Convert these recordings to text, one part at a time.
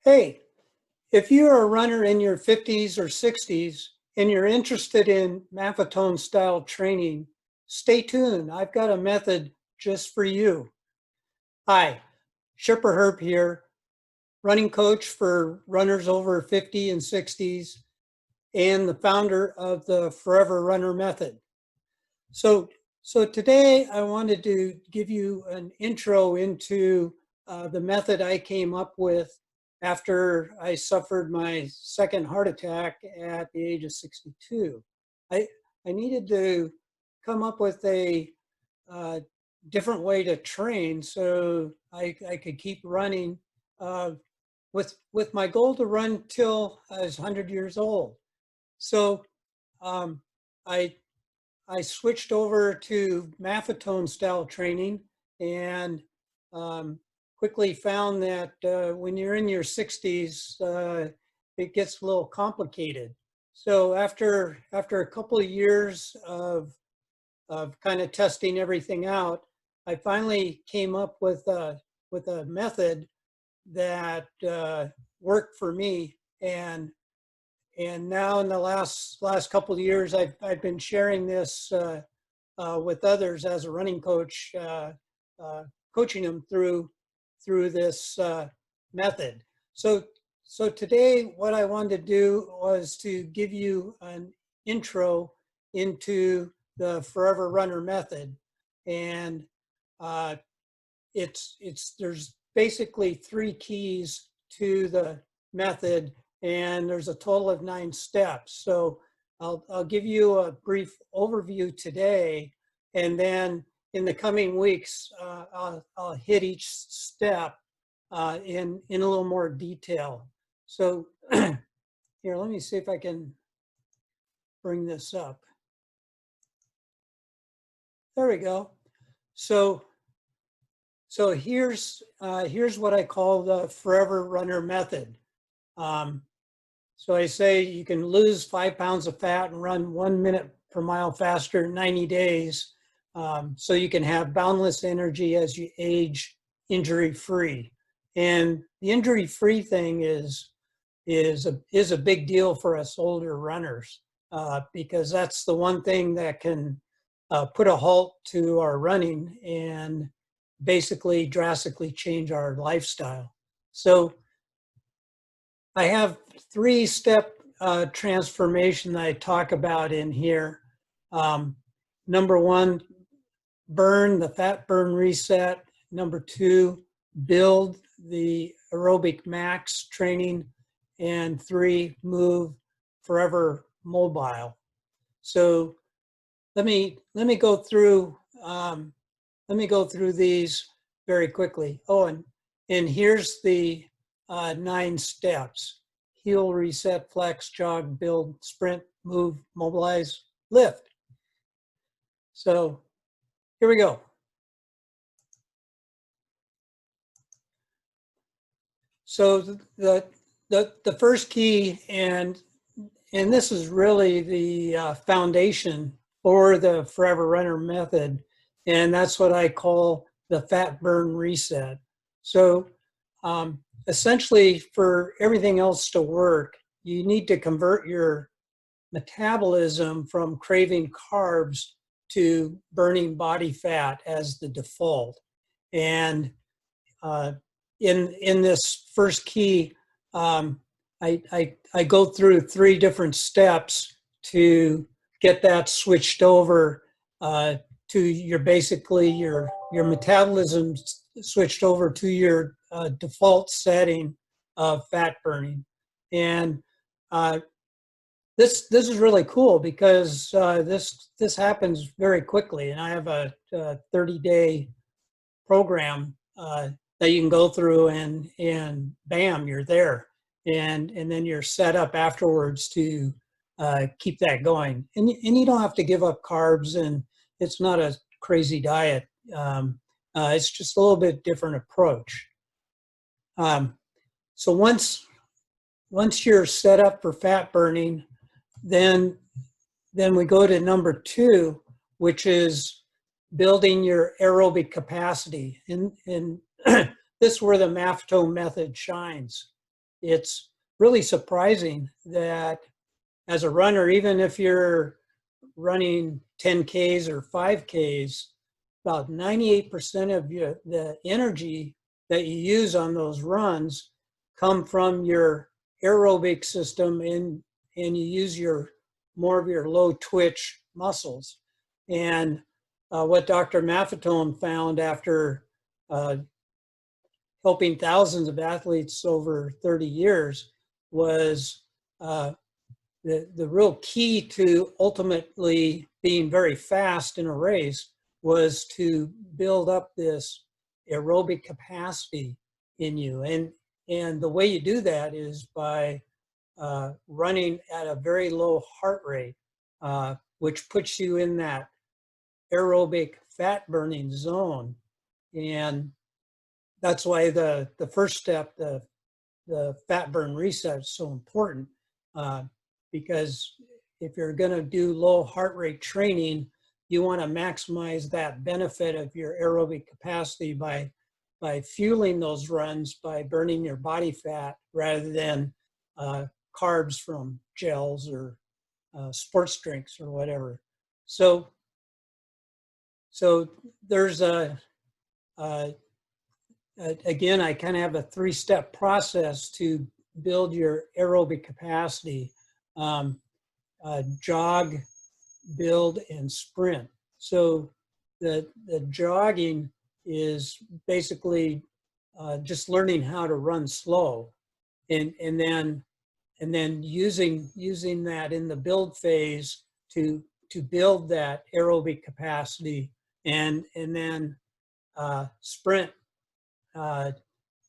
Hey, if you're a runner in your 50s or 60s and you're interested in Maffetone style training, stay tuned. I've got a method just for you. Hi, Shipper Herb here, running coach for runners over 50 and 60s and the founder of the Forever Runner Method. So, today I wanted to give you an intro into the method I came up with after I suffered my second heart attack at the age of 62. I, I needed to come up with a different way to train so I could keep running with my goal to run till I was 100 years old. So um, I I switched over to Maffetone style training and quickly found that when you're in your 60s, it gets a little complicated. So after a couple of years of kind of testing everything out, I finally came up with a method that worked for me. And now in the last couple of years, I've been sharing this with others as a running coach, coaching them through this method. So today, what I wanted to do was to give you an intro into the Forever Runner method, and there's basically three keys to the method, and there's a total of 9 steps. So I'll give you a brief overview today, and then in the coming weeks, I'll hit each step in a little more detail. So here, let me see if I can bring this up. There we go. So here's what I call the Forever Runner method. So I say you can lose 5 pounds of fat and run 1 minute per mile faster in 90 days. So you can have boundless energy as you age, injury-free. And the injury-free thing is a big deal for us older runners because that's the one thing that can put a halt to our running and basically drastically change our lifestyle. So I have 3-step transformation that I talk about in here. Number 1, burn the fat burn reset. Number 2, build the aerobic max training. And 3, move forever mobile. So let me go through these very quickly. Oh, and here's the 9 steps: heal, reset, flex, jog, build, sprint, move, mobilize, lift. So here we go. So the first key, and this is really the foundation for the Forever Runner method, and that's what I call the fat burn reset. So essentially, for everything else to work, you need to convert your metabolism from craving carbs to burning body fat as the default. And in this first key, I go through 3 different steps to get that switched over to your metabolism switched over to your default setting of fat burning. And this is really cool because this happens very quickly, and I have a 30-day program that you can go through, and bam, you're there, and then you're set up afterwards to keep that going. And you don't have to give up carbs, and it's not a crazy diet. It's just a little bit different approach. So once you're set up for fat burning, then we go to number 2, which is building your aerobic capacity. And this is where the Maffetone method shines. it's really surprising that as a runner, even if you're running 10Ks or 5Ks, about 98% of the energy that you use on those runs come from your aerobic system, and you use more of your low twitch muscles. And what Dr. Maffetone found after helping thousands of athletes over 30 years was the real key to ultimately being very fast in a race was to build up this aerobic capacity in you. And the way you do that is by running at a very low heart rate, which puts you in that aerobic fat burning zone. And that's why the first step, the fat burn reset, is so important, because if you're going to do low heart rate training, you want to maximize that benefit of your aerobic capacity by fueling those runs by burning your body fat rather than carbs from gels or sports drinks or whatever. So there's again, I kind of have a three-step process to build your aerobic capacity: jog, build, and sprint. So the jogging is basically just learning how to run slow, and then using that in the build phase to build that aerobic capacity, and then sprint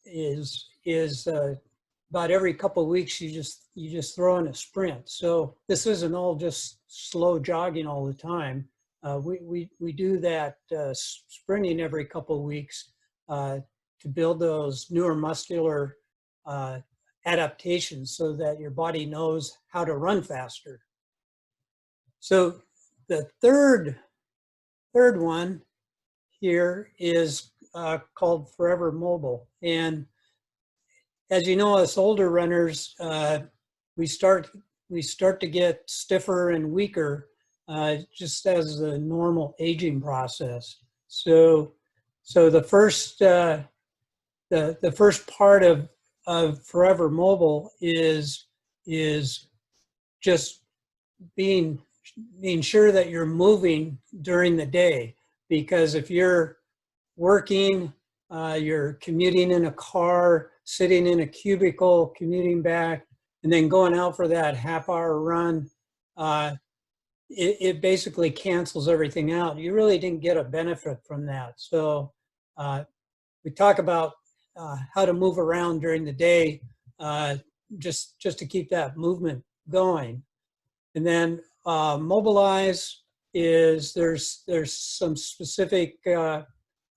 is about every couple of weeks you just throw in a sprint. So this isn't all just slow jogging all the time. We do that sprinting every couple of weeks to build those newer muscular adaptations so that your body knows how to run faster. So the third one here is called Forever Mobile. And as you know, us older runners, we start to get stiffer and weaker just as a normal aging process. So the first part of Forever Mobile is just being sure that you're moving during the day, because if you're working, you're commuting in a car, sitting in a cubicle, commuting back, and then going out for that half-hour run, it basically cancels everything out. You really didn't get a benefit from that. So we talk about how to move around during the day, just to keep that movement going. And then mobilize is there's some specific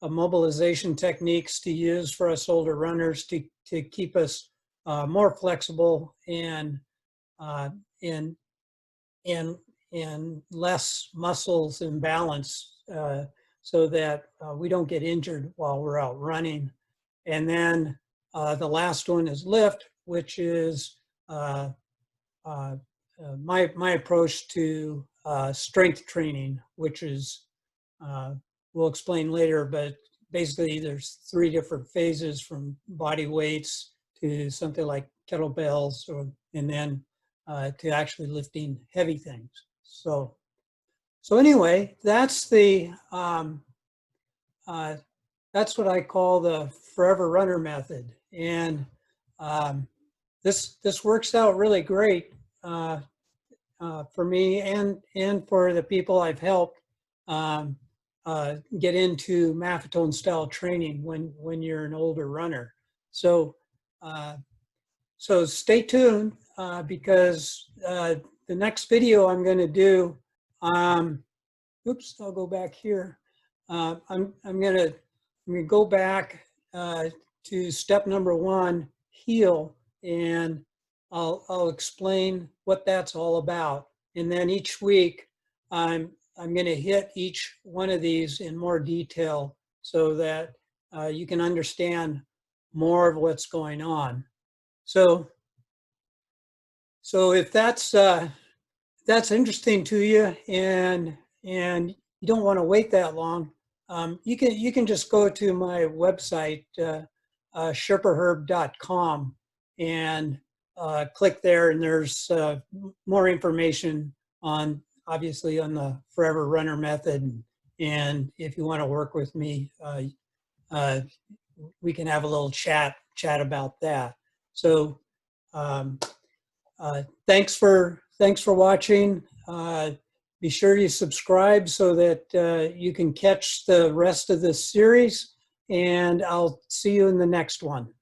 mobilization techniques to use for us older runners to keep us more flexible and less muscles imbalance, so that we don't get injured while we're out running. And then the last one is lift, which is my approach to strength training, which is we'll explain later, but basically there's 3 different phases, from body weights to something like kettlebells, and then to actually lifting heavy things. So anyway, that's that's what I call the Forever Runner method, and this works out really great for me and for the people I've helped get into Maffetone style training when you're an older runner. So stay tuned, because the next video I'm going to do, oops, I'll go back here. I'm going to go back to step number 1, heal, and I'll explain what that's all about. And then each week I'm going to hit each one of these in more detail so that you can understand more of what's going on. So if that's interesting to you, and you don't want to wait that long, you can just go to my website, sherpaherb.com, and click there, and there's more information on, obviously, on the Forever Runner method. And if you want to work with me, uh, we can have a little chat about that. So thanks for watching. Be sure you subscribe so that you can catch the rest of this series, and I'll see you in the next one.